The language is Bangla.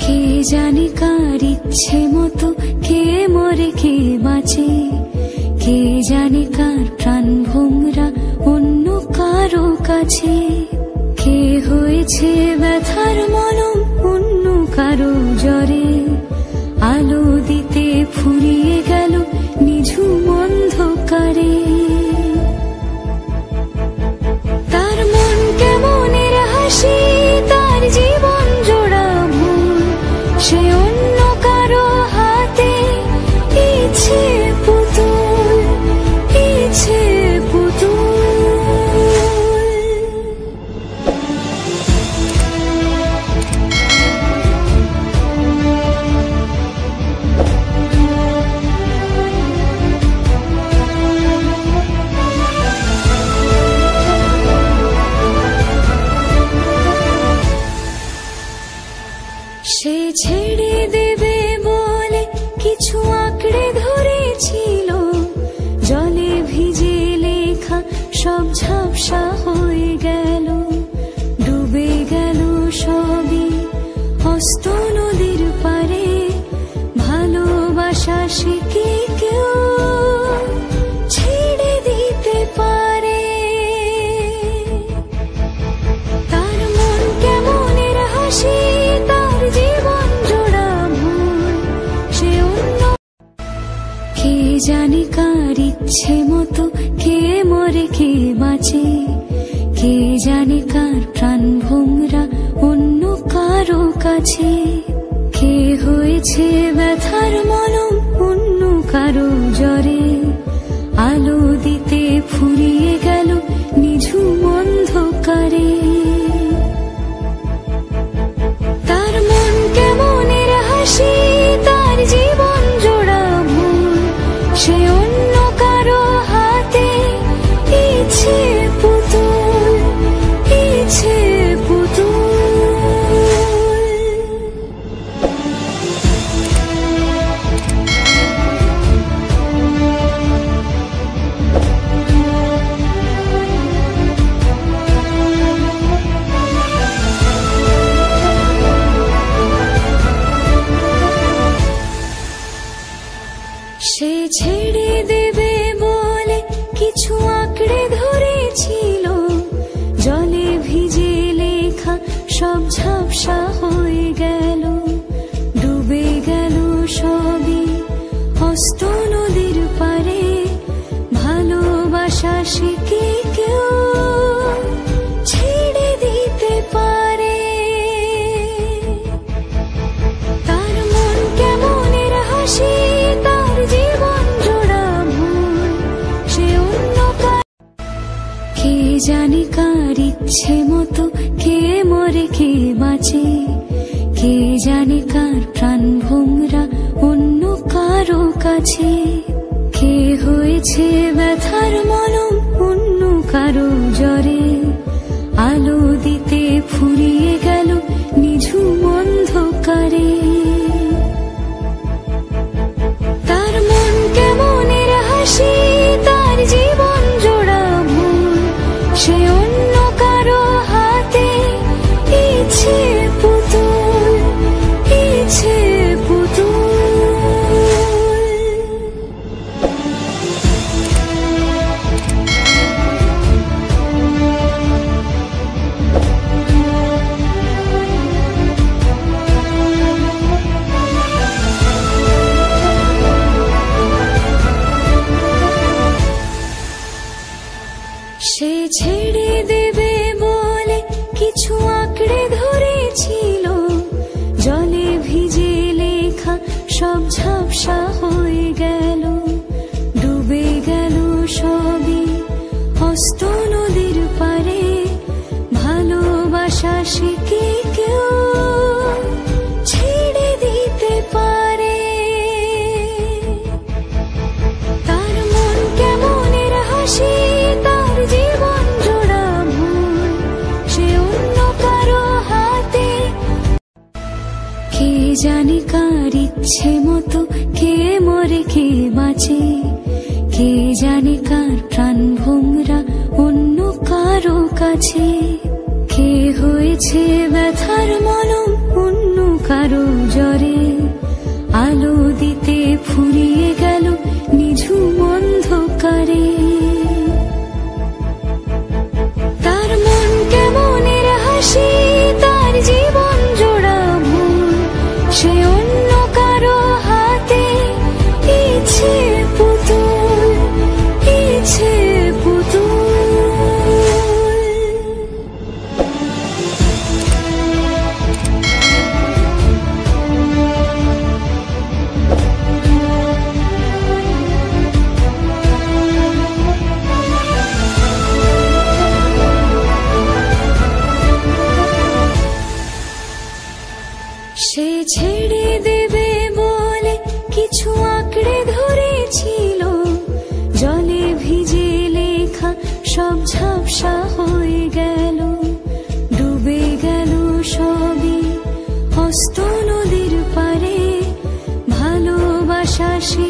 কে জানে কার ইচ্ছে মতো কে মরে কে বাঁচে, কে জানে কার প্রাণ ভোমরা অন্য কারো কাছে, কে হয়েছে ব্যথার মলম অন্য কারো জ্বরে, আলো দিতে ফুরিয়ে গেল নিঝুম অন্ধকারে। তার মন কেমনের হাসি, তার জীবন জোড়া ভুল, সে অন্য কারো হাতে ইচ্ছে পুতুল, ইচ্ছে পুতুল। সে ছেড়ে দেবে বলে কিছু আঁকড়ে ধরেছিল, জলে ভিজে লেখা সব ঝাপসা হয়ে গেল, ডুবে গেল সবই অস্ত নদীর পারে। ভালোবাসা সে কি কেউ ছেড়ে দিতে পারে? তার মন কেমনের হাসি, তার জীবন জোড়া ভুল, সে অন্য। কে জানে কার ইচ্ছে মতো কে মরে কে বাঁচে, কে জানে কার প্রাণ ভোমরা অন্য কারো কাছে, কে হয়েছে ব্যথার মলম অন্য কারো জ্বরে, আলো দিতে ফুরিয়ে গেল নিঝুম অন্ধকারে। তার মন কেমনের হাসি, তার জীবন জোড়া ভুল, সে অন্য কারো হাতে ইচ্ছে পুতুল, ইচ্ছে পুতুল। সে ছেড়ে দেবে বলে কিছু আঁকড়ে ধরেছিল, জলে ভিজে লেখা সব ঝাপসা হয়ে গেল, ডুবে গেল সবই অস্ত নদীর পারে। ভালোবাসা সে কি কেউ ছেড়ে দিতে পারে? তার মন কেমনের হাসি, তার জীবন জোড়া ভুল, সে অন্য কার। কে জানে কার ইচ্ছে মতো কে মরে কে বাঁচে, কে জানে কার প্রাণ ভোমরা অন্য কারো কাছে, কে হয়েছে ব্যথার মলম অন্য কারো জ্বরে, আলো দিতে ফুরিয়ে গেল নিঝুম অন্ধকারে। তার মন কেমনের হাসি, তার জীবন জোড়া ভুল, সে অন্য কারো হাতে ইচ্ছে পুতুল, ইচ্ছে পুতুল। সে ছেড়ে দেবে বলে কিছু আঁকড়ে ধরেছিল, জলে ভিজে লেখা সব ঝাপসা হয়ে গেল, ডুবে গেল সবই অস্ত নদীর পারে। ভালোবাসা সে কি কেউ ছেড়ে দিতে পারে? তার মন কেমনের হাসি, তার জীবন জোড়া ভুল, সে অন্য কারো হাতে। কে জানে কার ইচ্ছে মতো কে মরে কে বাঁচে, কে জানে কার প্রাণ ভোমরা অন্য কারো কাছে, কে হয়েছে ব্যথার মলম অন্য কারো সে ছেড়ে দেবে বলে কিছু আঁকড়ে ধরেছিল, জলে ভিজে লেখা সব ঝাপসা হয়ে গেল, ডুবে গেল সবই হস্ত নদীর পারে। ভালোবাসা সে